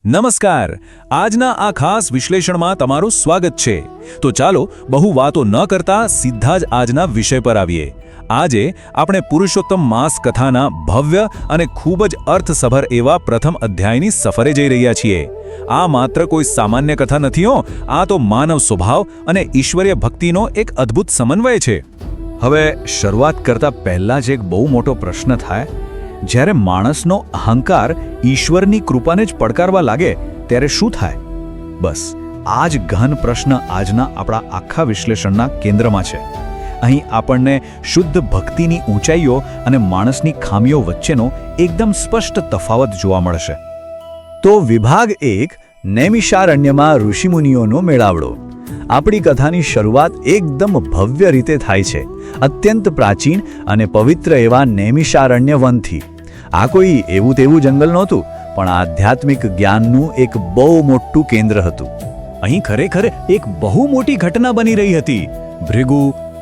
નમસ્કાર. આજના આ ખાસ વિશ્લેષણમાં તમારું સ્વાગત છે. તો ચાલો બહુ વાતો ન કરતા સીધા જ આજના વિષય પર આવીએ. આજે આપણે પુરુષોત્તમ માસ કથાના ભવ્ય અને ખૂબ જ અર્થસભર એવા પ્રથમ અધ્યાયની સફરે જઈ રહ્યા છીએ. આ માત્ર કોઈ સામાન્ય કથા નથી હો, આ તો માનવ સ્વભાવ અને ઈશ્વરીય ભક્તિનો એક અદ્ભુત સમન્વય છે. હવે શરૂઆત કરતા પહેલા જ એક બહુ મોટો પ્રશ્ન થાય, જ્યારે માણસનો અહંકાર ઈશ્વરની કૃપાને જ પડકારવા લાગે ત્યારે શું થાય? બસ આ જ ગહન પ્રશ્ન આજના આપણા આખા વિશ્લેષણના કેન્દ્રમાં છે. અહીં આપણને શુદ્ધ ભક્તિની ઊંચાઈઓ અને માણસની ખામીઓ વચ્ચેનો એકદમ સ્પષ્ટ તફાવત જોવા મળશે. તો વિભાગ 1, નૈમિષારણ્યમાં ઋષિમુનિઓનો મેળાવડો. આપણી કથાની શરૂઆત એકદમ ભવ્ય રીતે થાય છે, અત્યંત પ્રાચીન અને પવિત્ર એવા નૈમિષારણ્ય વનથી. આ કોઈ એવું તેવું જંગલ નહોતું, પણ આધ્યાત્મિક જ્ઞાનનું એક બહુ મોટું કેન્દ્ર હતું. અહીં ખરેખર એક બહુ મોટી ઘટના બની રહી હતી. ભૃગુ,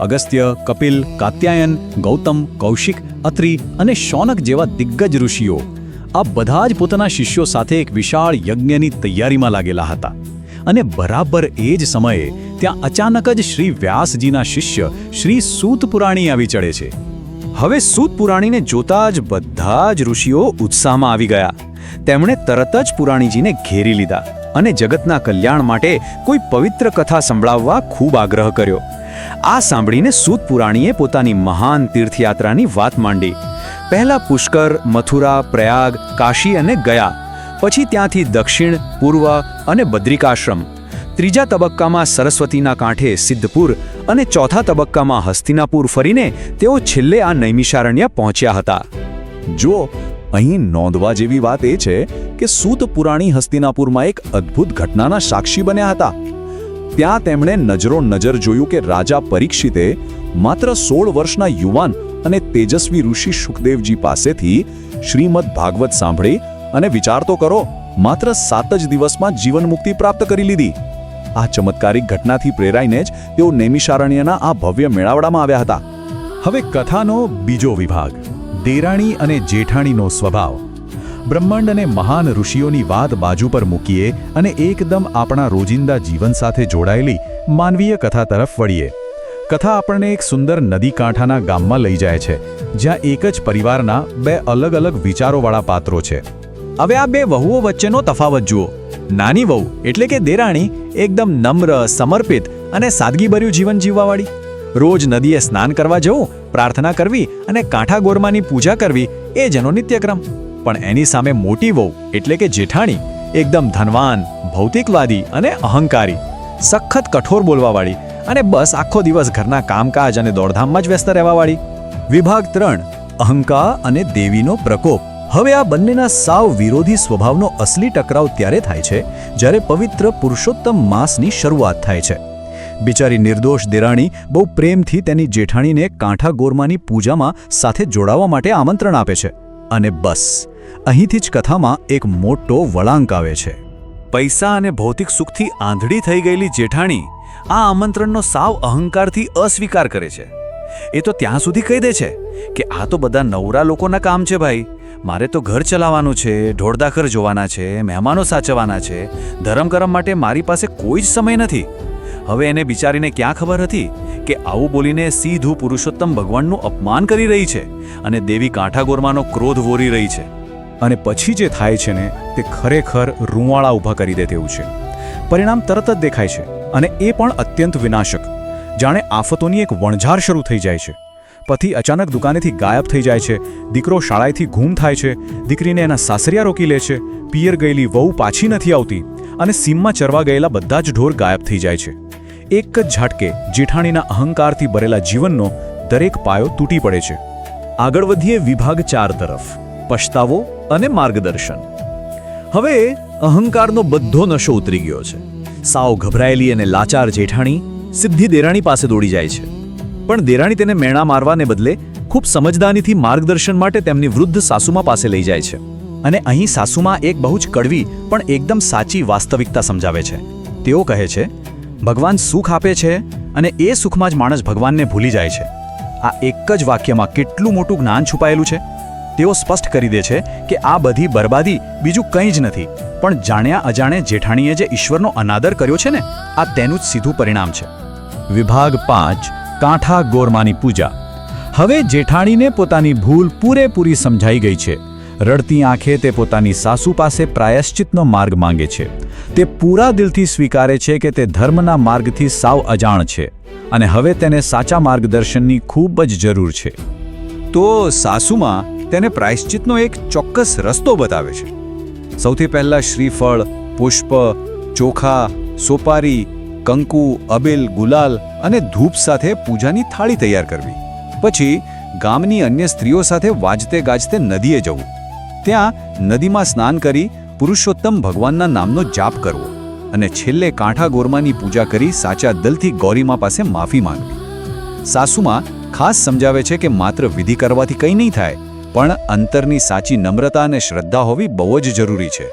અગસ્ત્ય, કપિલ, કાત્યાયન, ગૌતમ, કૌશિક, અત્રિ અને શૌનક જેવા દિગ્ગજ ઋષિઓ આ બધા જ પોતાના શિષ્યો સાથે એક વિશાળ યજ્ઞની તૈયારીમાં લાગેલા હતા. અને બરાબર એ જ સમયે ત્યાં અચાનક જ શ્રી વ્યાસજીના શિષ્ય શ્રી સૂત પુરાણી આવી ચડે છે. હવે સૂત પુરાણીને જોતા જ બધા જ ઋષિઓ ઉત્સાહમાં આવી ગયા. તેમણે તરત જ પુરાણીજીને ઘેરી લીધા અને જગતના કલ્યાણ માટે કોઈ પવિત્ર કથા સંભળાવવા ખૂબ આગ્રહ કર્યો. આ સાંભળીને સૂત પુરાણીએ પોતાની મહાન તીર્થયાત્રાની વાત માંડી. પહેલા પુષ્કર, મથુરા, પ્રયાગ, કાશી અને ગયા. પછી ત્યાંથી દક્ષિણ, પૂર્વ અને બદ્રિકાશ્રમ. ત્રીજા તબક્કામાં સરસ્વતીના કાંઠે સિદ્ધપુર અને ચોથા તબક્કામાં હસ્તિનાપુર ફરીને તેઓ છેલ્લે આ નૈમિષારણ્ય પહોંચ્યા હતા. જો અહીં નોંધવા જેવી વાત એ છે કે સૂત પુરાણી હસ્તિનાપુરમાં એક અદ્ભુત ઘટનાના સાક્ષી બન્યા હતા. ત્યાં તેમણે નજરો નજર જોયું કે રાજા પરીક્ષિતે માત્ર 16 વર્ષના યુવાન અને તેજસ્વી ઋષિ શુકદેવજી પાસેથી શ્રીમદ ભાગવત સાંભળી અને વિચાર તો કરો, માત્ર 7 જ દિવસમાં જીવન મુક્તિ પ્રાપ્ત કરી લીધી. આ ચમત્કારિક ઘટનાથી પ્રેરાઈને જ તેઓ નૈમિષારણ્યના આ ભવ્ય મેળાવડામાં આવ્યા હતા. હવે કથાનો બીજો વિભાગ, દેરાણી અને જેઠાણીનો સ્વભાવ. બ્રહ્માંડ અને મહાન ઋષિઓની વાત બાજુ પર મૂકીએ અને એકદમ આપણા રોજિંદા જીવન સાથે જોડાયેલી માનવીય કથા તરફ વળીએ. કથા આપણને એક સુંદર નદી કાંઠાના ગામમાં લઈ જાય છે, જ્યાં એક જ પરિવારના 2 અલગ અલગ વિચારોવાળા પાત્રો છે. હવે આ 2 વહુઓ વચ્ચેનો તફાવત જુઓ. નાની વહુ એટલે કે દેરાણી એકદમ નમ્ર, સમર્પિત અને સાદગીભર્યું જીવન જીવવાવાળી. રોજ નદીએ સ્નાન કરવા જવું, પ્રાર્થના કરવી અને કાંઠા ગોરમાની પૂજા કરવી એ જેનો નિત્યક્રમ. પણ એની સામે મોટી વહુ એટલે કે જેઠાણી એકદમ ધનવાન, ભૌતિકવાદી અને અહંકારી, સખત કઠોર બોલવાવાળી અને બસ આખો દિવસ ઘરના કામકાજ અને દોડધામમાં જ વ્યસ્ત રહેવાવાળી. વિભાગ 3, અહંકાર અને દેવીનો પ્રકોપ. હવે આ બંનેના સાવ વિરોધી સ્વભાવનો અસલી ટકરાવ ત્યારે થાય છે જ્યારે પવિત્ર પુરુષોત્તમ માસની શરૂઆત થાય છે. બિચારી નિર્દોષ દેરાણી બહુ પ્રેમથી તેની જેઠાણીને કાંઠા ગોરમાની પૂજામાં સાથે જોડાવા માટે આમંત્રણ આપે છે. અને બસ અહીંથી જ કથામાં એક મોટો વળાંક આવે છે. પૈસા અને ભૌતિક સુખથી આંધળી થઈ ગયેલી જેઠાણી આ આમંત્રણનો સાવ અહંકારથી અસ્વીકાર કરે છે. એ તો ત્યાં સુધી કહી દે છે કે આ તો બધા નવરા લોકોના કામ છે ભાઈ. મારે તો ઘર ચલાવવાનું છે, ઢોરદાખર જોવાના છે, મહેમાનો સાચવવાના છે. ધર્મ કરમ માટે મારી પાસે કોઈ જ સમય નથી. હવે એને બિચારીને ક્યાં ખબર હતી કે આવું બોલીને સીધું પુરુષોત્તમ ભગવાનનું અપમાન કરી રહી છે અને દેવી કાંઠા ગોરમાનો ક્રોધ વોરી રહી છે. અને પછી જે થાય છે ને તે ખરેખર રૂંવાળા ઊભા કરી દે તેવું છે. પરિણામ તરત જ દેખાય છે અને એ પણ અત્યંત વિનાશક. જાણે આફતોની એક વણઝાર શરૂ થઈ જાય છે. પતિ અચાનક દુકાનેથી ગાયબ થઈ જાય છે, દીકરો શાળાએથી ગુમ થાય છે, દીકરીને એના સાસરિયા રોકી લે છે, પિયર ગયેલી વહુ પાછી નથી આવતી અને સીમમાં ચરવા ગયેલા બધા જ ઢોર ગાયબ થઈ જાય છે. એક જ ઝાટકે જેઠાણીના અહંકારથી ભરેલા જીવનનો દરેક પાયો તૂટી પડે છે. આગળ વધીએ વિભાગ 4 તરફ, પછતાવો અને માર્ગદર્શન. હવે અહંકારનો બધો નશો ઉતરી ગયો છે. સાવ ગભરાયેલી અને લાચાર જેઠાણી સિદ્ધિ દેરાણી પાસે દોડી જાય છે. પણ દેરાણી તેને મેણા મારવાને બદલે ખૂબ સમજદારીથી માર્ગદર્શન માટે તેમની વૃદ્ધ સાસુમા પાસે લઈ જાય છે. અને અહીં સાસુમા એક બહુ જ કડવી પણ એકદમ સાચી વાસ્તવિકતા સમજાવે છે. તેઓ કહે છે, ભગવાન સુખ આપે છે અને એ સુખમાં જ માણસ ભગવાનને ભૂલી જાય છે. આ એક જ વાક્યમાં કેટલું મોટું જ્ઞાન છુપાયેલું છે. તેઓ સ્પષ્ટ કરી દે છે કે આ બધી બરબાદી બીજું કંઈ જ નથી, પણ જાણ્યા અજાણે જેઠાણીએ જે ઈશ્વરનો અનાદર કર્યો છે ને, આ તેનું જ સીધું પરિણામ છે. વિભાગ 5 કાંઠા ગોરમાની પૂજા. હવે જેઠાણીને પોતાની ભૂલ પૂરેપૂરી સમજાઈ ગઈ છે. રડતી આંખે તે પોતાની સાસુ પાસે પ્રાયશ્ચિતનો માર્ગ માંગે છે. તે પૂરા દિલથી સ્વીકારે છે કે તે ધર્મના માર્ગથી સાવ અજાણ છે અને હવે તેને સાચા માર્ગદર્શનની ખૂબ જ જરૂર છે. તો સાસુમાં તેને પ્રાયશ્ચિતનો એક ચોક્કસ રસ્તો બતાવે છે. સૌથી પહેલા શ્રીફળ, પુષ્પ, ચોખા, સોપારી, કંકુ, અબીલ, ગુલાલ અને ધૂપ સાથે પૂજાની થાળી તૈયાર કરવી. પછી ગામની અન્ય સ્ત્રીઓ સાથે વાજતે ગાજતે નદીએ જવું. ત્યાં નદીમાં સ્નાન કરી પુરુષોત્તમ ભગવાનના નામનો જાપ કરવો અને છેલ્લે કાંઠા ગોરમાની પૂજા કરી સાચા દિલથી ગૌરીમા પાસે માફી માંગવી. સાસુમાં ખાસ સમજાવે છે કે માત્ર વિધિ કરવાથી કંઈ નહીં થાય, પણ અંતરની સાચી નમ્રતા અને શ્રદ્ધા હોવી બહુ જ જરૂરી છે.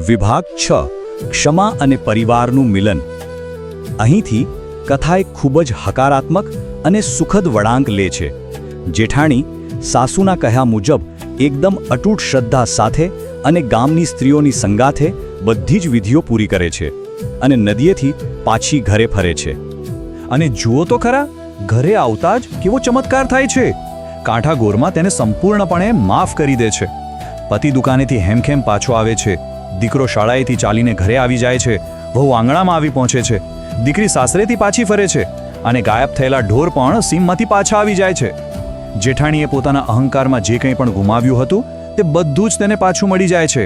વિભાગ 6 ક્ષમા અને પરિવારનું મિલન. અહીંથી કથા એક ખૂબ જ હકારાત્મક અને સુખદ વળાંક લે છે. જેઠાણી સાસુના કહ્યા મુજબ એકદમ અતૂટ શ્રદ્ધા સાથે અને ગામની સ્ત્રીઓની સંગાથે બધી જ વિધિઓ પૂરી કરે છે અને નદીએથી પાછી ઘરે ફરે છે. અને જુઓ તો ખરા, ઘરે આવતા જ કેવો ચમત્કાર થાય છે. કાંઠા ગોરમાં તેને સંપૂર્ણપણે માફ કરી દે છે. પતિ દુકાનેથી હેમખેમ પાછો આવે છે. દીકરો શાળાએથી ચાલીને ઘરે આવી જાય છે. વહુ આંગણામાં આવી પહોંચે છે. દીકરી સાસરેથી પાછી ફરે છે અને ગાયબ થયેલા ઢોર પણ સીમમાંથી પાછા આવી જાય છે. જેઠાણીએ પોતાના અહંકારમાં જે કંઈ પણ ગુમાવ્યું હતું તે બધું જ તેને પાછું મળી જાય છે.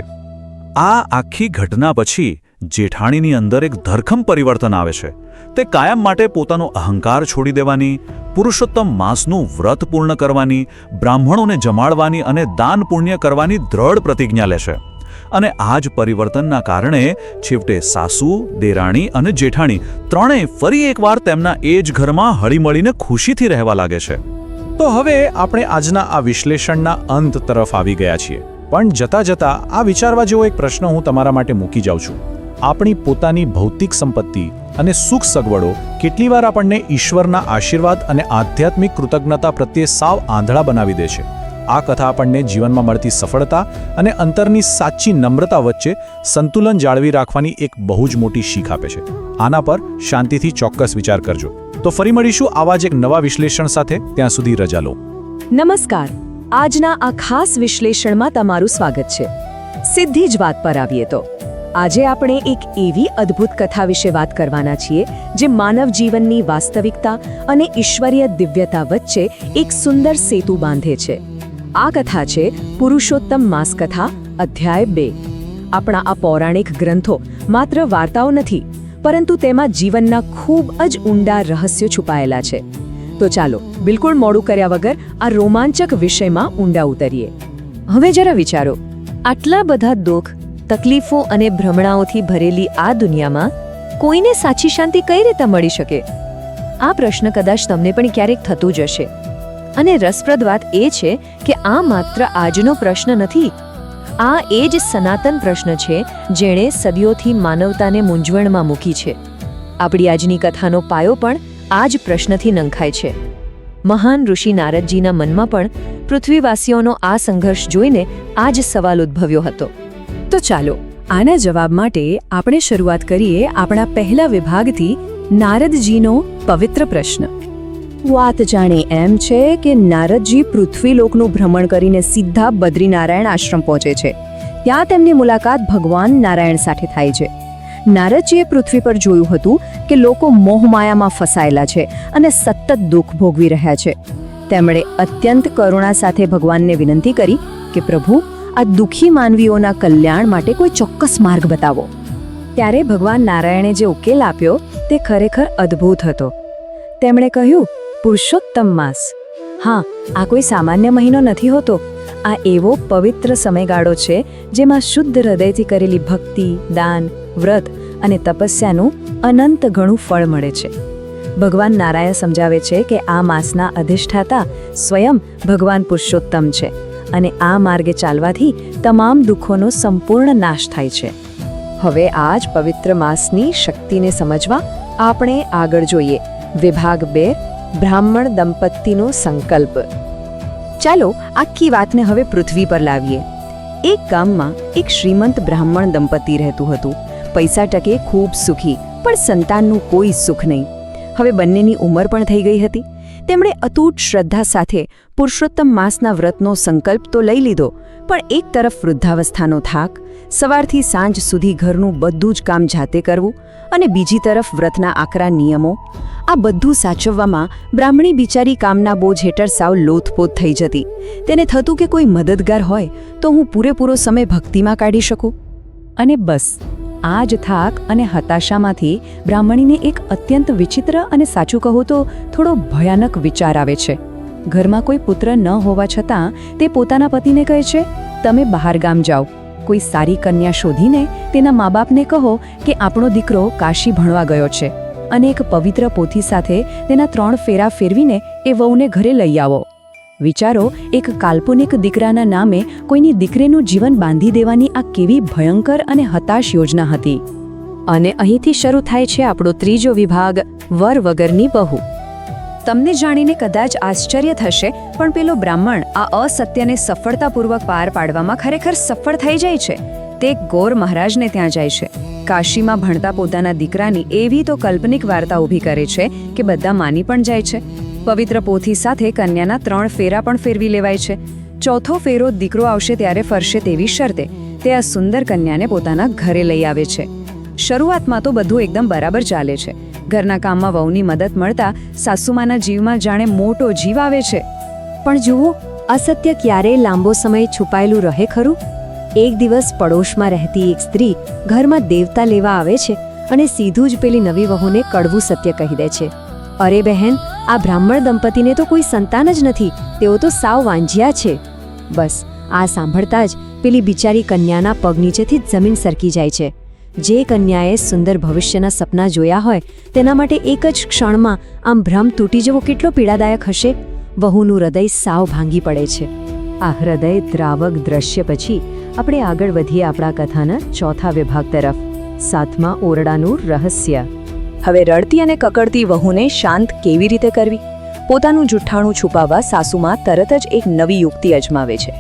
આ આખી ઘટના પછી જેઠાણીની અંદર એક ધરખમ પરિવર્તન આવે છે. તે કાયમ માટે પોતાનો અહંકાર છોડી દેવાની, પુરુષોત્તમ માસનું વ્રત પૂર્ણ કરવાની, બ્રાહ્મણોને જમાડવાની અને દાન પુણ્ય કરવાની દ્રઢ પ્રતિજ્ઞા લે છે. અને આ જ પરિવર્તનના કારણે છેવટે સાસુ, દેરાણી અને જેઠાણી ત્રણેય ફરી એકવાર તેમના એ જ ઘરમાં હળીમળીને ખુશીથી રહેવા લાગે છે. તો હવે આપણે આજના આ વિશ્લેષણના અંત તરફ આવી ગયા છીએ. પણ જતા જતા આ વિચારવા જેવો એક પ્રશ્ન હું તમારા માટે મૂકી જાઉં છું. આપણી પોતાની ભૌતિક સંપત્તિ અને સુખ સગવડો કેટલીવાર આપણને ઈશ્વરના આશીર્વાદ અને આધ્યાત્મિક કૃતજ્ઞતા પ્રત્યે સાવ આંધળા બનાવી દે છે. આ કથા આપણને જીવનમાં મળતી સફળતા અને અંતરની સાચી નમ્રતા વચ્ચે સંતુલન જાળવી રાખવાની એક બહુ જ મોટી શીખ આપે છે. આના પર શાંતિથી ચોક્કસ વિચાર કરજો. તો ફરી મળીશું આવા જ એક નવા વિશ્લેષણ સાથે. ત્યાં સુધી રજા લો. નમસ્કાર. આજના આ ખાસ વિશ્લેષણમાં તમારું સ્વાગત છે. સીધી જ વાત પર આવીએ તો આજે આપણે એક એવી અદ્ભુત કથા વિશે વાત કરવાના છીએ જે માનવ જીવનની વાસ્તવિકતા અને ઈશ્વરીય દિવ્યતા વચ્ચે એક સુંદર સેતુ બાંધે છે. આ કથા છે પુરુષોત્તમ માસ કથા અધ્યાય 2. આપણા આ પૌરાણિક ગ્રંથો માત્ર વાર્તાઓ નથી, પરંતુ તેમાં જીવનના ખૂબ જ ઊંડા રહસ્યો છુપાયેલા છે. તો ચાલો બિલકુલ મોડું કર્યા વગર આ રોમાંચક વિષયમાં ઊંડા ઉતરીએ. હવે જરા વિચારો, આટલા બધા દુઃખ, તકલીફો અને ભ્રમણાઓથી ભરેલી આ દુનિયામાં કોઈને સાચી શાંતિ કઈ રીતે મળી શકે? આ પ્રશ્ન કદાચ તમને પણ ક્યારેક થતું જ હશે. અને રસપ્રદ વાત એ છે કે આ માત્ર આજનો પ્રશ્ન નથી. આ એ જ સનાતન પ્રશ્ન છે જેણે સદીઓથી માનવતાને મૂંઝવણમાં મૂકી છે. આપણી આજની કથાનો પાયો પણ આ જ પ્રશ્નથી નંખાય છે. મહાન ઋષિ નારદજીના મનમાં પણ પૃથ્વીવાસીઓનો આ સંઘર્ષ જોઈને આ જ સવાલ ઉદ્ભવ્યો હતો. તો ચાલો આના જવાબ માટે આપણે શરૂઆત કરીએ આપણા પહેલા વિભાગથી, નારદજીનો પવિત્ર પ્રશ્ન. વાત જાણે એમ છે કે નારદજી પૃથ્વીલોકનું ભ્રમણ કરીને સીધા બદ્રીનારાયણ આશ્રમ પહોંચે છે. ત્યાં તેમની મુલાકાત ભગવાન નારાયણ સાથે થાય છે. નારદજીએ પૃથ્વી પર જોયું હતું કે લોકો મોહમાયામાં ફસાયેલા છે અને સતત દુઃખ ભોગવી રહ્યા છે. તેમણે અત્યંત કરુણા સાથે ભગવાનને વિનંતી કરી કે પ્રભુ, આ દુઃખી માનવીઓના કલ્યાણ માટે કોઈ ચોક્કસ માર્ગ બતાવો. ત્યારે ભગવાન નારાયણે જે ઉકેલ આપ્યો તે ખરેખર અદ્ભુત હતો. તેમણે કહ્યું, પુરુષોત્તમ માસ. હા, આ કોઈ સામાન્ય મહિનો નથી હોતો. આ એવો પવિત્ર સમયગાળો છે જેમાં શુદ્ધ હૃદયથી કરેલી ભક્તિ, દાન, વ્રત અને તપસ્યાનું અનંત ઘણું ફળ મળે છે. ભગવાન નારાયણ સમજાવે છે કે આ માસના અધિષ્ઠાતા સ્વયં ભગવાન પુરુષોત્તમ છે અને આ માર્ગે ચાલવાથી તમામ દુઃખોનો સંપૂર્ણ નાશ થાય છે. હવે આ જ પવિત્ર માસની શક્તિને સમજવા આપણે આગળ જોઈએ. વિભાગ 2, બ્રાહ્મણ દંપતીનો સંકલ્પ. ચાલો આખી વાતને હવે પૃથ્વી પર લાવીએ. એક ગામમાં એક શ્રીમંત બ્રાહ્મણ દંપતી રહેતું હતું. પૈસા ટકે ખૂબ સુખી, પણ સંતાનનું કોઈ સુખ નહીં. હવે બંનેની ઉંમર પણ થઈ ગઈ હતી. તેમણે અતૂટ શ્રદ્ધા સાથે પુરુષોત્તમ માસના વ્રતનો સંકલ્પ તો લઈ લીધો, પણ એક તરફ વૃદ્ધાવસ્થાનો થાક, સવારથી સાંજ સુધી ઘરનું બધું જ કામ જાતે કરવું, અને બીજી તરફ વ્રતના આકરા નિયમો. આ બધું સાચવવામાં બ્રાહ્મણી બિચારી કામના બોજ હેઠળ સાવ લોથપોથ થઈ જતી. તેને થતું કે કોઈ મદદગાર હોય તો હું પૂરેપૂરો સમય ભક્તિમાં કાઢી શકું. અને બસ આ જ થાક અને હતાશામાંથી બ્રાહ્મણીને એક અત્યંત વિચિત્ર અને સાચું કહું તો થોડો ભયાનક વિચાર આવે છે. ઘરમાં કોઈ પુત્ર ન હોવા છતાં તે પોતાના પતિને કહે છે, તમે બહાર ગામ જાઓ, કોઈ સારી કન્યા શોધીને તેના મા બાપને કહો કે આપણો દીકરો કાશી ભણવા ગયો છે, અને એક પવિત્ર પોથી સાથે તેના 3 ફેરા ફેરવીને એ વહુને ઘરે લઈ આવો. વિચારો, એક કાલ્પનિક દીકરાના નામે કોઈની દીકરીનું જીવન બાંધી દેવાની આ કેવી ભયંકર અને હતાશ યોજના હતી. અને અહીંથી શરૂ થાય છે આપણો ત્રીજો વિભાગ, વર વગરની બહુ. તમને જાણીને કદાચ આશ્ચર્ય થશે, પણ પેલો બ્રાહ્મણ આ અસત્યને સફળતાપૂર્વક પાર પાડવામાં ખરેખર સફળ થઈ જાય છે. તે ગોર મહારાજને ત્યાં જાય છે. કાશીમાં ભણતા પોતાના દીકરાની એવી તો કાલ્પનિક વાર્તા ઊભી કરે છે કે બધા માની પણ જાય છે. પવિત્ર પોથી સાથે કન્યાના 3 ફેરા પણ ફેરવી લેવાય છે. 4થો ફેરો દીકરો આવશે ત્યારે ફરશે તેવી શરતે તે આ સુંદર કન્યાને પોતાના ઘરે લઈ આવે છે. શરૂઆતમાં તો બધું એકદમ બરાબર ચાલે છે. ઘરના કામમાં વહુની મદદ મળતા સાસુમાના જીવમાં જાણે મોટો જીવ આવે છે. પણ જુઓ, અસત્ય ક્યારેય લાંબો સમય છુપાયેલું રહે ખરું? એક દિવસ પડોશમાં રહેતી એક સ્ત્રી ઘરમાં દેવતા લેવા આવે છે અને સીધું જ પેલી નવી વહુને કડવું સત્ય કહી દે છે. અરે બહેન, આ બ્રાહ્મણ દંપતીને તો કોઈ સંતાન જ નથી, તેઓ તો સાવ વાંજ્યા છે. બસ આ સાંભળતા જ પેલી બિચારી કન્યાના પગ નીચેથી જ જમીન સરકી જાય છે. જે કન્યાએ સુંદર ભવિષ્યના સપના જોયા હોય તેના માટે એક જ ક્ષણમાં આમ ભ્રમ તૂટી જવો કેટલો પીડાદાયક હશે. વહુનું હૃદય સાવ ભાંગી પડે છે. આ હૃદય દ્રાવક દ્રશ્ય પછી આપણે આગળ વધીએ આપણા કથાના 4થા વિભાગ તરફ, 7મા ઓરડાનું રહસ્ય. હવે રડતી અને કકડતી વહુને શાંત કેવી રીતે કરવી? પોતાનું જુઠ્ઠાણું છુપાવવા સાસુમાં તરત જ એક નવી યુક્તિ અજમાવે છે.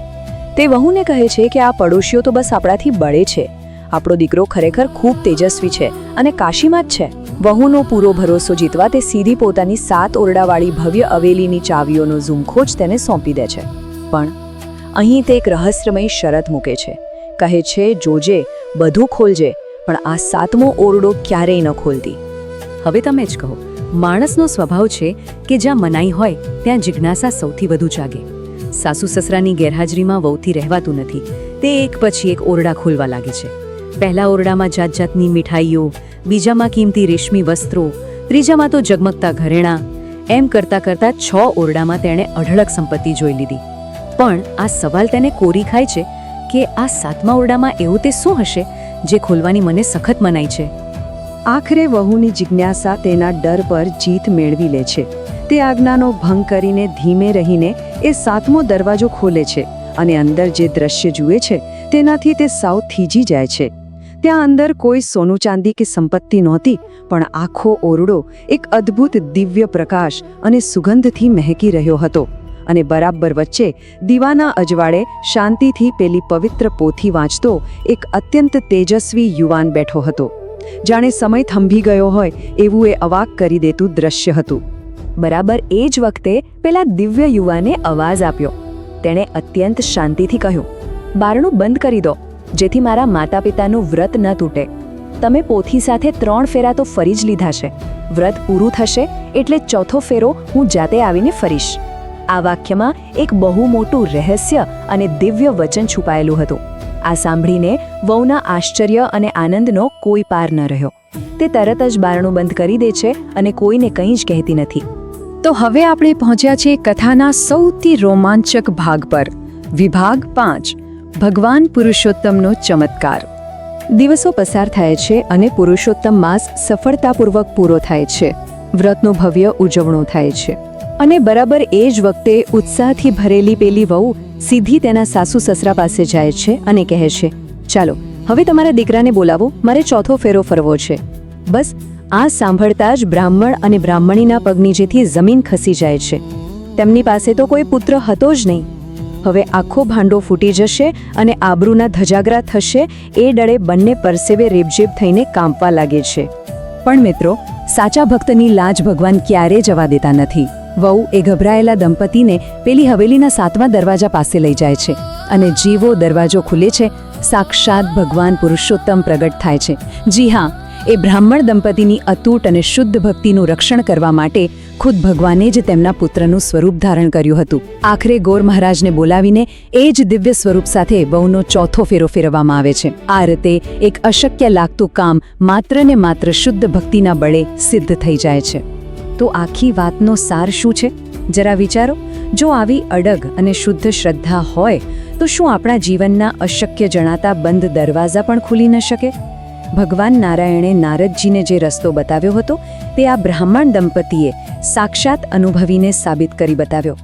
તે વહુને કહે છે કે આ પડોશીઓ તો બસ આપણાથી બળે છે. આપણો દીકરો ખરેખર ખૂબ તેજસ્વી છે અને કાશીમાં જ છે. વહુનો પૂરો ભરોસો જીતવા તે સીધી પોતાની 7 ઓરડાવાળી ભવ્ય હવેલીની ચાવીઓનો ઝુમખો જ તેને સોંપી દે છે. પણ અહીં તે એક રહસ્યમય શરત મૂકે છે. કહે છે, જોજે, બધું ખોલજે, પણ આ 7મો ઓરડો ક્યારેય ન ખોલતી. હવે તમે જ કહો, માણસનો સ્વભાવ છે કે જ્યાં મનાઈ હોય ત્યાં જિજ્ઞાસા સૌથી વધુ જાગે. સાસુ સસરાની ગેરહાજરીમાં વહુથી રહેવાતું નથી. તે એક પછી એક ઓરડા ખોલવા લાગે છે. પહેલા ઓરડામાં જાત જાતની મીઠાઈઓ, બીજામાં કિંમતી રેશમી વસ્ત્રો, ત્રીજામાં તો ઝગમગતા ઘરેણાં. એમ કરતાં કરતાં 6 ઓરડામાં તેણે અઢળક સંપત્તિ જોઈ લીધી. પણ આ સવાલ તેને કોરી ખાય છે કે આ 7મા ઓરડામાં એવું તે શું હશે જે ખોલવાની મને સખત મનાઈ છે. આખરે વહુની જિજ્ઞાસા તેના ડર પર જીત મેળવી લે છે. તે આજ્ઞાનો ભંગ કરીને ધીમે રહીને એ 7મો દરવાજો ખોલે છે અને અંદર જે દ્રશ્ય જુએ છે તેનાથી તે સાવ થીજી જાય છે. ત્યાં અંદર કોઈ સોનું ચાંદી કે સંપત્તિ નહોતી, પણ આખો ઓરડો એક અદ્ભુત દિવ્ય પ્રકાશ અને સુગંધથી મહેકી રહ્યો હતો. અને બરાબર વચ્ચે દીવાના અજવાળે શાંતિથી પેલી પવિત્ર પોથી વાંચતો એક અત્યંત તેજસ્વી યુવાન બેઠો હતો. જાણે સમય થંભી ગયો હોય એવું એ અવાક કરી દેતું દ્રશ્ય હતું. બરાબર એ જ વખતે પેલા દિવ્ય યુવાને અવાજ આપ્યો. તેણે અત્યંત શાંતિથી કહ્યું, બારણું બંધ કરી દો, જેથી મારા માતા પિતાનું વ્રત ન તૂટે. તમે પોથી સાથે 3 ફેરા તો ફરી જ લીધા છે. વ્રત પૂરું થશે એટલે 4થો ફેરો હું જાતે આવીને ફરીશ. આ વાક્યમાં એક બહુ મોટું રહસ્ય અને દિવ્ય વચન છુપાયેલું હતું. આ સાંભળીને વહુના આશ્ચર્ય અને આનંદનો કોઈ પાર ન રહ્યો. તે તરત જ બારણું બંધ કરી દે છે અને કોઈને કંઈ જ કહેતી નથી. તો હવે આપણે પહોંચ્યા છીએ કથાના સૌથી રોમાંચક ભાગ પર, વિભાગ 5, ભગવાન પુરુષોત્તમનો ચમત્કાર. દિવસો પસાર થાય છે અને પુરુષોત્તમ માસ સફળતાપૂર્વક પૂરો થાય છે. વ્રતનો ભવ્ય ઉજવણો થાય છે અને બરાબર એ જ વખતે ઉત્સાહથી ભરેલી પેલી વહુ સીધી તેના સાસુ સસરા પાસે જાય છે અને કહે છે, ચાલો હવે તમારા દીકરાને બોલાવો, મારે 4થો ફેરો ફરવો છે. બસ આ સાંભળતા જ બ્રાહ્મણ અને બ્રાહ્મણીના પગ નીચેથી જમીન ખસી જાય છે. તેમની પાસે તો કોઈ પુત્ર હતો જ નહીં. હવે આખો ભાંડો ફૂટી જશે અને આબરૂના ધજાગરા થશે એ ડળે બંને પરસેવે રેબઝેબ થઈને કાંપવા લાગે છે. પણ મિત્રો, સાચા ભક્તની લાજ ભગવાન ક્યારે જવા દેતા નથી. વહુ એ ગભરાયેલા દંપતીને પેલી હવેલીના 7મા દરવાજા પાસે લઈ જાય છે અને જેવો દરવાજો ખુલે છે, સાક્ષાત ભગવાન પુરુષોત્તમ પ્રગટ થાય છે. જી હા, એ બ્રાહ્મણ દંપતીની અતૂટ અને શુદ્ધ ભક્તિનું રક્ષણ કરવા માટે ખુદ ભગવાને જ તેમના પુત્રનું સ્વરૂપ ધારણ કર્યું હતું. આખરે ગોર મહારાજને બોલાવીને એ જ દિવ્ય સ્વરૂપ સાથે વહુનો ચોથો ફેરો ફેરવવામાં આવે છે. આ રીતે એક અશક્ય લાગતું કામ માત્ર ને માત્ર શુદ્ધ ભક્તિના બળે સિદ્ધ થઈ જાય છે. તો આખી વાતનો સાર શું છે? જરા વિચારો. જો આવી અડગ અને શુદ્ધ શ્રદ્ધા હોય તો શું આપણા જીવનના અશક્ય જણાતા બંધ દરવાજા પણ ખુલી ન શકે? ભગવાન નારાયણે નારદજીને જે રસ્તો બતાવ્યો હતો તે આ બ્રાહ્મણ દંપતીએ સાક્ષાત અનુભવીને સાબિત કરી બતાવ્યો.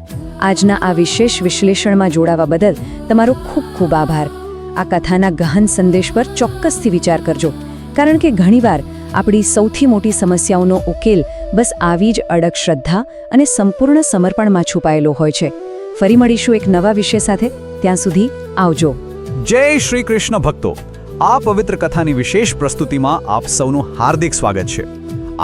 આજના આ વિશેષ વિશ્લેષણમાં જોડાવા બદલ તમારો ખૂબ ખૂબ આભાર. આ કથાના ગહન સંદેશ પર ચોક્કસથી વિચાર કરજો, કારણ કે ઘણીવાર આપણી સૌથી મોટી સમસ્યાઓનો ઉકેલ બસ આવી જ અડગ શ્રદ્ધા અને સંપૂર્ણ સમર્પણમાં છુપાયેલો હોય છે. ફરી મળીશું એક નવા વિષય સાથે. ત્યાં સુધી આવજો. જય શ્રી કૃષ્ણ ભક્તો, આ પવિત્ર કથાની વિશેષ પ્રસ્તુતિમાં આપ સૌનું હાર્દિક સ્વાગત છે.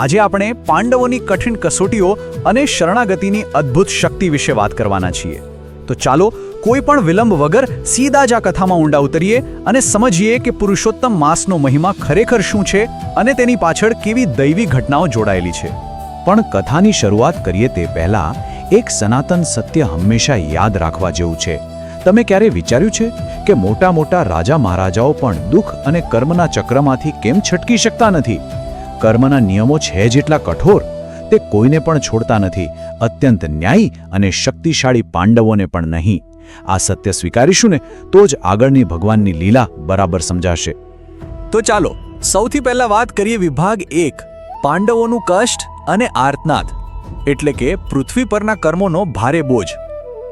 આજે આપણે પાંડવોની કઠિન કસોટીઓ અને શરણાગતિની અદ્ભુત શક્તિ વિશે વાત કરવાના છીએ. તો ચાલો કોઈ પણ વિલંબ વગર સીધા જ આ કથામાં ઊંડા ઉતરીએ અને સમજીએ કે પુરુષોત્તમ માસનો મહિમા ખરેખર શું છે અને તેની પાછળ કેવી દૈવી ઘટનાઓ જોડાયેલી છે. પણ કથાની શરૂઆત કરીએ તે પહેલા એક સનાતન સત્ય હંમેશા યાદ રાખવા જેવું છે. તમે ક્યારે વિચાર્યું છે કે મોટા મોટા રાજા મહારાજાઓ પણ દુઃખ અને કર્મના ચક્રમાંથી કેમ છટકી શકતા નથી? કર્મના નિયમો છે જેટલા કઠોર, તે કોઈને પણ છોડતા નથી, અત્યંત ન્યાયી અને શક્તિશાળી પાંડવોને પણ નહીં. આ સત્ય સ્વીકારીશું ને તો જ આગળની ભગવાનની લીલા બરાબર સમજાશે. તો ચાલો સૌથી પહેલા વાત કરીએ વિભાગ 1, પાંડવોનું કષ્ટ અને આર્તનાદ, એટલે કે પૃથ્વી પરના કર્મોનો ભારે બોજ.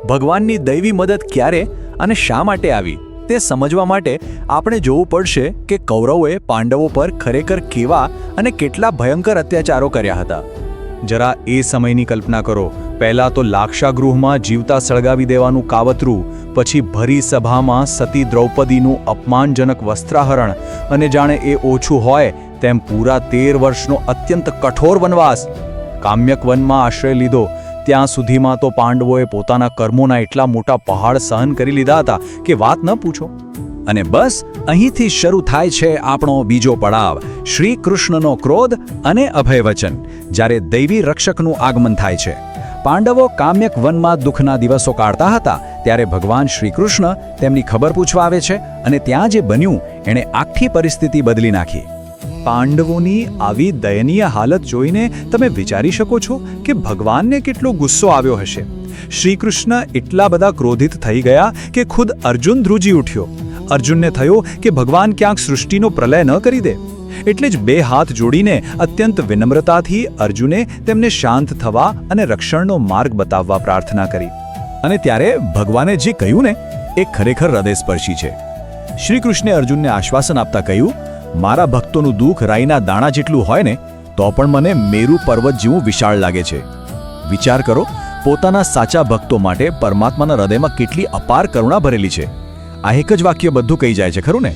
ભગવાનની દૈવી મદદ ક્યારે અને શા માટે આવી તે સમજવા માટે આપણે જોવું પડશે કે કૌરવોએ પાંડવો પર ખરેખર કેવા અને કેટલા ભયંકર અત્યાચારો કર્યા હતા. જરા એ સમયની કલ્પના કરો. પહેલા તો લાક્ષાગૃહમાં જીવતા સળગાવી દેવાનું કાવતરું, પછી ભરી સભામાં સતી દ્રૌપદીનું અપમાનજનક વસ્ત્રાહરણ અને જાણે એ ઓછું હોય તેમ પૂરા 13 વર્ષનો અત્યંત કઠોર વનવાસ. કામ્યક વનમાં આશ્રય લીધો ત્યાં સુધીમાં તો પાંડવોએ પોતાના કર્મોના એટલા મોટા પહાડ સહન કરી લીધા હતા કે વાત ન પૂછો. અને બસ અહીંથી શરૂ થાય છે આપણો બીજો પડાવ, શ્રી કૃષ્ણનો ક્રોધ અને અભયવચન, જ્યારે દૈવી રક્ષકનું આગમન થાય છે. પાંડવો કામ્યક વનમાં દુઃખના દિવસો કાઢતા હતા ત્યારે ભગવાન શ્રી કૃષ્ણ તેમની ખબર પૂછવા આવે છે અને ત્યાં જે બન્યું એણે આખી પરિસ્થિતિ બદલી નાખી. પાંડવોની આવી દયનીય હાલત જોઈને તમે વિચારી શકો છો કે ભગવાનને કેટલો ગુસ્સો આવ્યો હશે. શ્રી કૃષ્ણ એટલા બધા ક્રોધિત થઈ ગયા કે ખુદ અર્જુન ધ્રુજી ઉઠ્યો. અર્જુનને થયો કે ભગવાન ક્યાંક સૃષ્ટિનો પ્રલય ન કરી દે. એટલે જ 2 હાથ જોડીને અત્યંત વિનમ્રતાથી અર્જુને તેમને શાંત થવા અને રક્ષણનો માર્ગ બતાવવા પ્રાર્થના કરી. અને ત્યારે ભગવાને જે કહ્યું ને એ ખરેખર હૃદયસ્પર્શી છે. શ્રી કૃષ્ણે અર્જુનને આશ્વાસન આપતા કહ્યું, મારા ભક્તોનું દુઃખ રાઈના દાણા જેટલું હોય ને તો પણ મને મેરુ પર્વત જેવું વિશાળ લાગે છે. વિચાર કરો, પોતાના સાચા ભક્તો માટે પરમાત્માના હૃદયમાં કેટલી અપાર કરુણા ભરેલી છે. આ એક જ વાક્ય બધું કહી જાય છે, ખરું ને?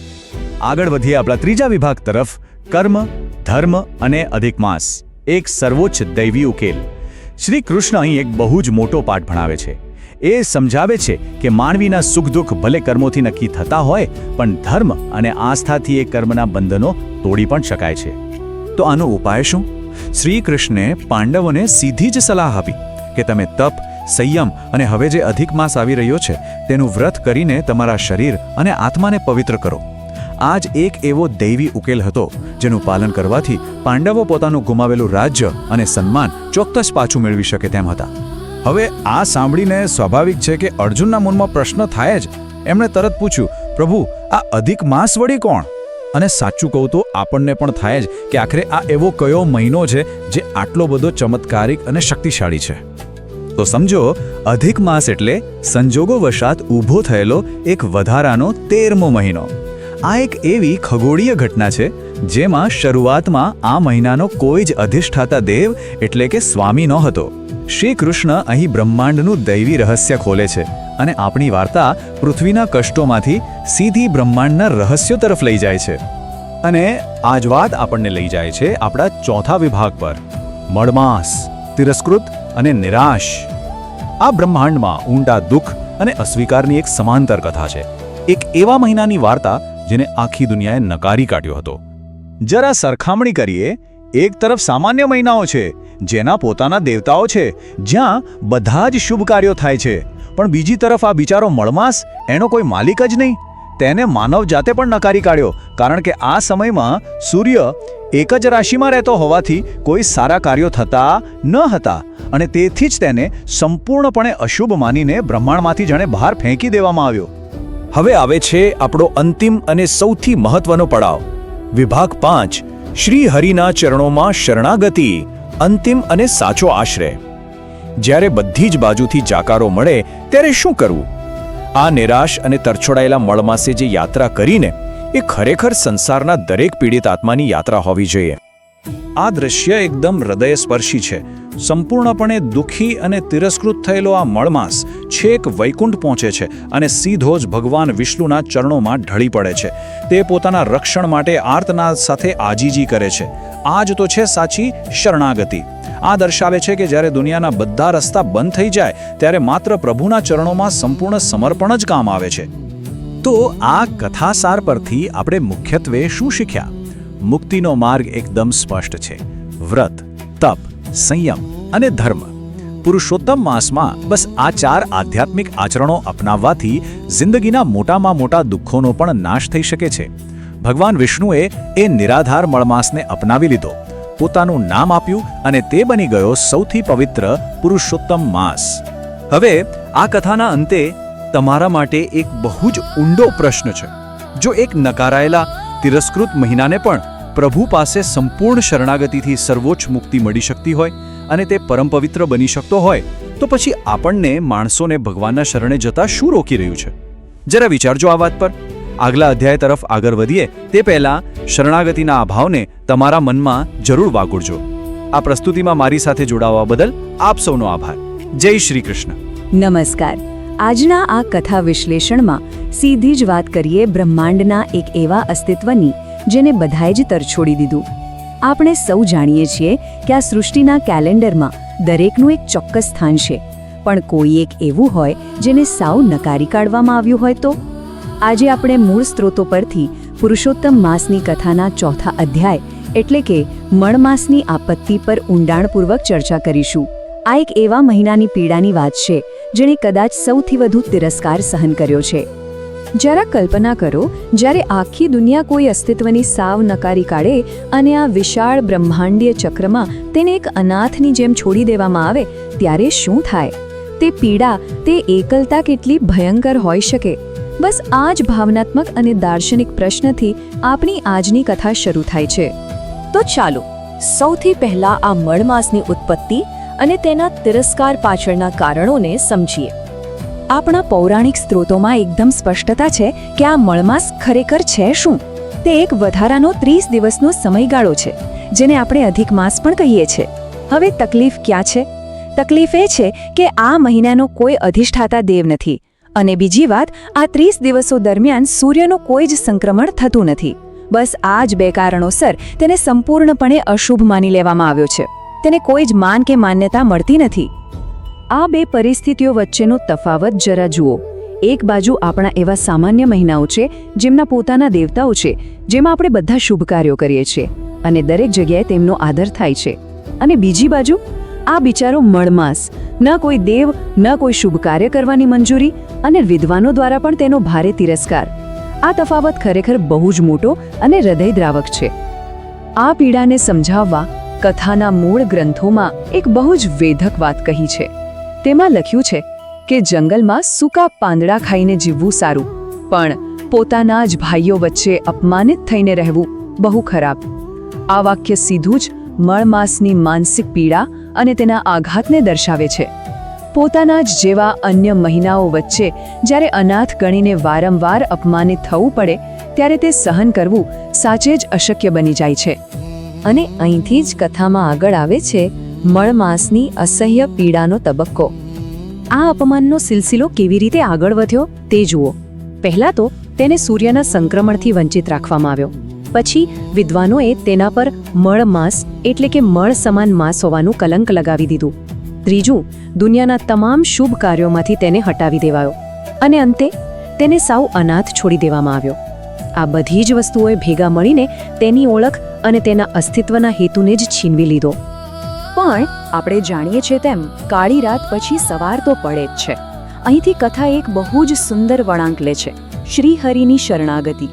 આગળ વધીએ આપણા ત્રીજા વિભાગ તરફ, કર્મ, ધર્મ અને અધિક માસ, એક સર્વોચ્ચ દૈવી ઉકેલ. શ્રી કૃષ્ણ અહીં એક બહુ જ મોટો પાઠ ભણાવે છે. એ સમજાવે છે કે માનવીના સુખ દુઃખ ભલે કર્મોથી નક્કી થતા હોય પણ ધર્મ અને આસ્થાથી એ કર્મના બંધનો તોડી પણ શકાય છે. તો આનો ઉપાય શું? શ્રી કૃષ્ણે પાંડવોને સીધી જ સલાહ આપી કે તમે તપ, સંયમ અને હવે જે અધિક માસ આવી રહ્યો છે તેનું વ્રત કરીને તમારા શરીર અને આત્માને પવિત્ર કરો. આ જ એક એવો દૈવી ઉકેલ હતો જેનું પાલન કરવાથી પાંડવો પોતાનું ગુમાવેલું રાજ્ય અને સન્માન ચોક્કસ પાછું મેળવી શકે તેમ હતા. હવે આ સાંભળીને સ્વાભાવિક છે કે અર્જુનના મનમાં પ્રશ્ન થાય જ. એમણે તરત પૂછ્યું, પ્રભુ, આ અધિક માસ વળી કોણ? અને સાચું કહું તો આપણને પણ થાય જ કે આખરે આ એવો કયો મહિનો છે જે આટલો બધો ચમત્કારિક અને શક્તિશાળી છે. તો સમજો, અધિક માસ એટલે સંજોગો વશાત ઊભો થયેલો એક વધારાનો 13મો મહિનો. આ એક એવી ખગોળીય ઘટના છે જેમાં શરૂઆતમાં આ મહિનાનો કોઈ જ અધિષ્ઠાતા દેવ એટલે કે સ્વામી નહોતો. શ્રી કૃષ્ણ અહીં બ્રહ્માંડનું દૈવી રહસ્ય ખોલે છે અને આપણી વાર્તા પૃથ્વીના કષ્ટોમાંથી સીધી બ્રહ્માંડના રહસ્યો તરફ લઈ જાય છે. અને આ જ વાત આપણને લઈ જાય છે આપણા ચોથા વિભાગ પર, મળમાસ, તિરસ્કૃત અને નિરાશ. આ બ્રહ્માંડમાં ઊંડા દુઃખ અને અસ્વીકારની એક સમાંતર કથા છે. એક એવા મહિનાની વાર્તા જેને આખી દુનિયાએ નકારી કાઢ્યો હતો. જરા સરખામણી કરીએ. એક તરફ સામાન્ય મહિનાઓ છે જેના પોતાના દેવતાઓ છે, જ્યાં બધા જ શુભ કાર્યો થાય છે, પણ બીજી તરફ આ બિચારો મળમાસ, એનો કોઈ માલિક જ નહીં. તેને માનવ જાતે પણ નકારી કાઢ્યો, કારણ કે આ સમયમાં સૂર્ય એક જ રાશિમાં રહેતો હોવાથી કોઈ સારા કાર્યો થતા ન હતા અને તેથી જ તેને સંપૂર્ણપણે અશુભ માનીને બ્રહ્માંડમાંથી જાણે બહાર ફેંકી દેવામાં આવ્યો. હવે આવે છે આપણો અંતિમ અને સૌથી મહત્વનો પડાવ, વિભાગ 5, શ્રી હરિના ચરણોમાં શરણાગતિ, અંતિમ અને સાચો આશ્રય. જ્યારે બધી જ બાજુથી જાકારો મળે ત્યારે શું કરવું? આ નિરાશ અને તરછોડાયેલા મળમાસે જે યાત્રા કરીને એ ખરેખર સંસારના દરેક પીડિત આત્માની યાત્રા હોવી જોઈએ. આ દ્રશ્ય એકદમ હૃદયસ્પર્શી છે. સંપૂર્ણપણે દુઃખી અને તિરસ્કૃત થયેલો આ મળમાસ છેક વૈકુંઠ પહોંચે છે અને સીધો જ ભગવાન વિષ્ણુના ચરણોમાં ઢળી પડે છે. તે પોતાના રક્ષણ માટે આર્તનાદ સાથે આજીજી કરે છે. આ જ તો છે સાચી શરણાગતિ. આ દર્શાવે છે કે જ્યારે દુનિયાના બધા રસ્તા બંધ થઈ જાય ત્યારે માત્ર પ્રભુના ચરણોમાં સંપૂર્ણ સમર્પણ જ કામ આવે છે. તો આ કથાસાર પરથી આપણે મુખ્યત્વે શું શીખ્યા? મુક્તિનો માર્ગ એકદમ સ્પષ્ટ છે. વ્રત, તપ, સંયમ અને ધર્મ. પુરુષોત્તમ માસમાં બસ આ 4 આધ્યાત્મિક આચરણો અપનાવવાથી જિંદગીના મોટામાં મોટા દુઃખોનો પણ નાશ થઈ શકે છે. ભગવાન વિષ્ણુએ એ નિરાધાર મળમાસને અપનાવી લીધો, પોતાનું નામ આપ્યું અને તે બની ગયો સૌથી પવિત્ર પુરુષોત્તમ માસ. હવે આ કથાના અંતે તમારા માટે એક બહુ જ ઊંડો પ્રશ્ન છે. જો એક નકારાયેલા, તિરસ્કૃત મહિનાને પણ પ્રભુ પાસે સંપૂર્ણ શરણાગતિથી સર્વોચ્ચ મુક્તિ મળી શકતી હોય અને તે પરમ પવિત્ર બની શકતો હોય, તો પછી આપણને માણસોને ભગવાનના શરણે જતા શું રોકી રહ્યું છે? જરા વિચારજો આ વાત પર. આગલા અધ્યાય તરફ આગળ વધીએ તે પહેલાં શરણાગતિના આ ભાવને તમારા મનમાં જરૂર વાગોળજો. આ પ્રસ્તુતિમાં મારી સાથે જોડાવા બદલ આપ સૌનો આભાર. જય શ્રી કૃષ્ણ. નમસ્કાર. આજના આ કથા વિશ્લેષણમાં સીધી જ વાત કરીએ બ્રહ્માંડના એક એવા અસ્તિત્વની જેને બધાએ જ તરછોડી દીધું. આપણે સૌ જાણીએ છીએ કે આ સૃષ્ટિના કેલેન્ડરમાં દરેકનું એક ચોક્કસ સ્થાન છે, પણ કોઈ એક એવું હોય જેને સાવ નકારી કાઢવામાં આવ્યું હોય તો? આજે આપણે મૂળ સ્ત્રોતો પરથી પુરુષોત્તમ માસની કથાના ચોથા અધ્યાય એટલે કે મળમાસની આપત્તિ પર ઊંડાણપૂર્વક ચર્ચા કરીશું. આ એક એવા મહિનાની પીડાની વાત છે જેણે કદાચ સૌથી વધુ તિરસ્કાર સહન કર્યો છે. જરા કલ્પના કરો, જ્યારે આખી દુનિયા કોઈ અસ્તિત્વની સાવ નકારી કાઢે અને આ વિશાળ બ્રહ્માંડીય ચક્રમાં તેને એક અનાથની જેમ છોડી દેવામાં આવે ત્યારે શું થાય? તે પીડા, તે એકલતા કેટલી ભયંકર હોઈ શકે? બસ આ જ ભાવનાત્મક અને દાર્શનિક પ્રશ્નથી આપણી આજની કથા શરૂ થાય છે. તો ચાલો સૌથી પહેલા આ મળમાસની ઉત્પત્તિ અને તેના તિરસ્કાર પાછળના કારણોને સમજીએ. આપણા પૌરાણિક સ્ત્રોતોમાં એકદમ સ્પષ્ટતા છે કે આ મળમાસ ખરેખર છે શું? તે એક વધારાનો 30 દિવસનો સમયગાળો છે, જેને આપણે અધિક માસ પણ કહીએ છીએ. હવે તકલીફ ક્યાં છે? તકલીફ એ છે કે આ મહિનાનો કોઈ અધિષ્ઠાતા દેવ નથી, અને બીજી વાત, આ 30 દિવસો દરમિયાન સૂર્યનું કોઈ જ સંક્રમણ થતું નથી. બસ આ જ 2 કારણોસર તેને સંપૂર્ણપણે અશુભ માની લેવામાં આવ્યો છે. તેને કોઈ જ માન કે માન્યતા મળતી નથી. આ 2 પરિસ્થિતિઓ વચ્ચેનો તફાવત જરા જુઓ. એક બાજુ આપણા એવા સામાન્ય મહિનાઓ છે જેમના પોતાના દેવતાઓ છે, જેમાં આપણે બધા શુભ કાર્યો કરીએ છીએ અને દરેક જગ્યાએ તેમનો આદર થાય છે. અને બીજી બાજુ આ બિચારો મળમાસ, ન કોઈ દેવ, ન કોઈ શુભ કાર્ય કરવાની મંજૂરી અને વિદ્વાનો દ્વારા પણ તેનો ભારે તિરસ્કાર. આ તફાવત ખરેખર બહુ જ મોટો અને હૃદયદ્રાવક છે. આ પીડાને સમજાવવા કથાના મૂળ ગ્રંથોમાં એક બહુ જ વેધક વાત કહી છે. તેમાં લખ્યું છે કે જંગલમાં સૂકા પાંદડા ખાઈને જીવવું સારું, પણ પોતાના જ ભાઈઓ વચ્ચે અપમાનિત થઈને રહેવું બહુ ખરાબ. આ વાક્ય સીધું જ મળમાસની માનસિક પીડા અને તેના આઘાતને દર્શાવે છે. પોતાના જ જેવા અન્ય મહિનાઓ વચ્ચે જ્યારે અનાથ ગણીને વારંવાર અપમાનિત થવું પડે ત્યારે તે સહન કરવું સાચે જ અશક્ય બની જાય છે. અને અહીંથી જ કથામાં આગળ આવે છે મળમાસની અસહ્ય પીડાનો તબક્કો. આ અપમાનનો સિલસિલો કેવી રીતે આગળ વધ્યો તે જુઓ. પહેલાં તો તેને સૂર્યના સંક્રમણથી વંચિત રાખવામાં આવ્યો. પછી વિદ્વાનોએ તેના પર મળમાસ એટલે કે મળ સમાન માંસ હોવાનું કલંક લગાવી દીધું. ત્રીજું, દુનિયાના તમામ શુભ કાર્યોમાંથી તેને હટાવી દેવાયો. અને અંતે તેને સાવ અનાથ છોડી દેવામાં આવ્યો. આ બધી જ વસ્તુઓએ ભેગા મળીને તેની ઓળખ અને તેના અસ્તિત્વના હેતુને જ છીનવી લીધો. પણ આપણે જાણીએ છીએ તેમ કાળી રાત પછી સવાર તો પડે જ છે. અહીંથી કથા એક બહુ જ સુંદર વળાંક લે છે, શ્રીહરિની શરણાગતિ.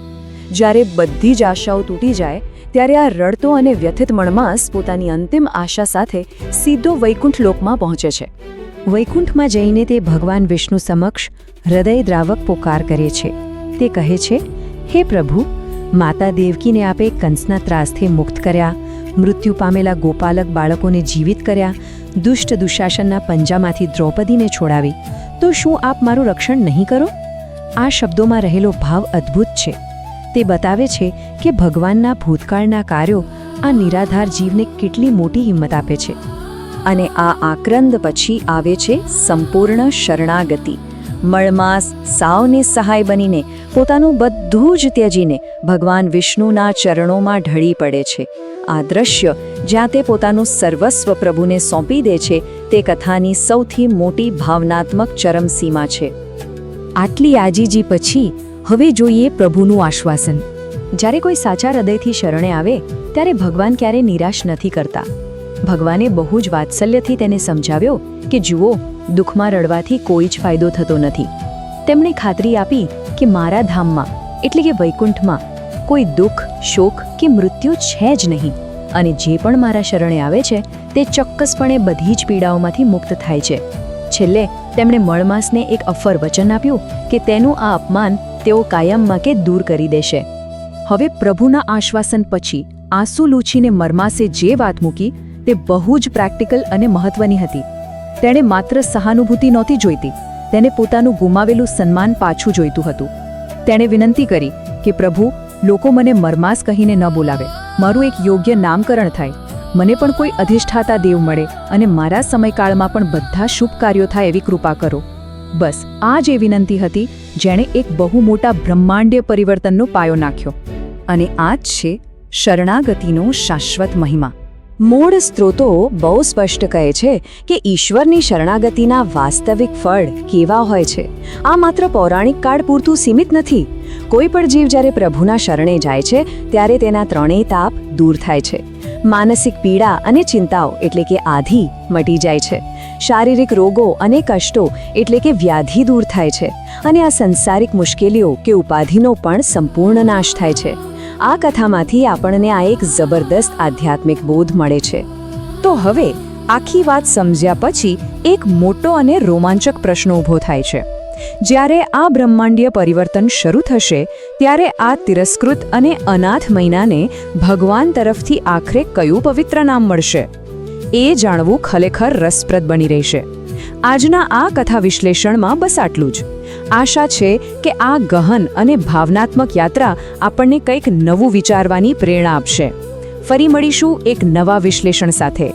જ્યારે બધી જ આશાઓ તૂટી જાય ત્યારે આ રડતો અને વ્યથિત મળમાસ પોતાની અંતિમ આશા સાથે સીધો વૈકુંઠ લોકમાં પહોંચે છે. વૈકુંઠમાં જઈને તે ભગવાન વિષ્ણુ સમક્ષ હૃદયદ્રાવક પોકાર કરે છે. તે કહે છે, હે પ્રભુ, માતા દેવકીને આપે કંસના ત્રાસથી મુક્ત કર્યા, મૃત્યુ પામેલા ગોપાલક બાળકોને જીવિત કર્યા, દુષ્ટ દુશાસનના પંજામાંથી દ્રૌપદીને છોડાવી, તો શું આપ મારું રક્ષણ નહીં કરો? આ શબ્દોમાં રહેલો ભાવ અદ્ભુત છે. તે બતાવે છે કે ભગવાનના ભૂતકાળના કાર્યો આ નિરાધાર જીવને કેટલી મોટી હિંમત આપે છે. અને આ આક્રંદ પછી આવે છે સંપૂર્ણ શરણાગતિ. મળમાસ સાવને સહાય બનીને પોતાનું બધું જ ત્યજીને ભગવાન વિષ્ણુના ચરણોમાં ઢળી પડે છે. આ દ્રશ્ય જ્યાં તે પોતાનું સર્વસ્વ પ્રભુને સોંપી દે છે તે કથાની સૌથી મોટી ભાવનાત્મક ચરમસીમા છે. આટલી આજીજી પછી હવે જોઈએ પ્રભુનું આશ્વાસન. જ્યારે કોઈ સાચા હૃદયથી શરણે આવે ત્યારે ભગવાન ક્યારે નિરાશ નથી કરતા. ભગવાને બહુ જ વાત્સલ્યથી તેને સમજાવ્યો કે જુઓ, દુઃખમાં રડવાથી કોઈ જ ફાયદો થતો નથી. તેમણે ખાતરી આપી કે મારા ધામમાં એટલે કે વૈકુંઠમાં કોઈ દુઃખ, શોક કે મૃત્યુ છે જ નહીં. અને જે પણ મારા શરણે આવે છે તે ચોક્કસપણે બધી જ પીડાઓમાંથી મુક્ત થાય છે. છેલ્લે તેમણે મળમાસને એક અફર વચન આપ્યું કે તેનું આ અપમાન તેઓ કાયમ માટે દૂર કરી દેશે. હવે પ્રભુના આશ્વાસન પછી આંસુ લૂછીને મળમાસે જે વાત મૂકી તે બહુ જ પ્રેક્ટિકલ અને મહત્વની હતી. તેણે માત્ર સહાનુભૂતિ નહોતી જોઈતી, તેને પોતાનું ગુમાવેલું સન્માન પાછું જોઈતું હતું. તેણે વિનંતી કરી કે પ્રભુ, લોકો મને મળમાસ કહીને ન બોલાવે, મારું એક યોગ્ય નામકરણ થાય, મને પણ કોઈ અધિષ્ઠાતા દેવ મળે અને મારા સમયકાળમાં પણ બધા શુભ કાર્યો થાય એવી કૃપા કરો. બસ આ જ એ વિનંતી હતી જેણે એક બહુ મોટા બ્રહ્માંડીય પરિવર્તનનો પાયો નાખ્યો. અને આ જ છે શરણાગતિનો શાશ્વત મહિમા. મૂળ સ્ત્રોતો બહુ સ્પષ્ટ કહે છે કે ઈશ્વરની શરણાગતિના વાસ્તવિક ફળ કેવા હોય છે. આ માત્ર પૌરાણિક કાળ પૂરતું સીમિત નથી. કોઈ પણ જીવ જ્યારે પ્રભુના શરણે જાય છે ત્યારે તેના ત્રણેય તાપ દૂર થાય છે. માનસિક પીડા અને ચિંતાઓ એટલે કે આધિ મટી જાય છે. શારીરિક રોગો અને કષ્ટો એટલે કે વ્યાધિ દૂર થાય છે. અને આ સંસારિક મુશ્કેલીઓ કે ઉપાધિનો પણ સંપૂર્ણ નાશ થાય છે. આ કથામાંથી આપણને આ એક જબરદસ્ત આધ્યાત્મિક બોધ મળે છે. તો હવે આખી વાત સમજ્યા પછી એક મોટો અને રોમાંચક પ્રશ્ન ઊભો થાય છે. જ્યારે આ બ્રહ્માંડીય પરિવર્તન શરૂ થશે ત્યારે આ તિરસ્કૃત અને અનાથ મહિનાને ભગવાન તરફથી આખરે કયું પવિત્ર નામ મળશે? એ જાણવું ખરેખર રસપ્રદ બની રહેશે. આજના આ કથા વિશ્લેષણમાં બસ આટલું જ. આશા છે કે આ ગહન અને ભાવનાત્મક યાત્રા આપણને કંઈક નવું વિચારવાની પ્રેરણા આપશે. ફરી મળીશું એક નવા વિશ્લેષણ સાથે.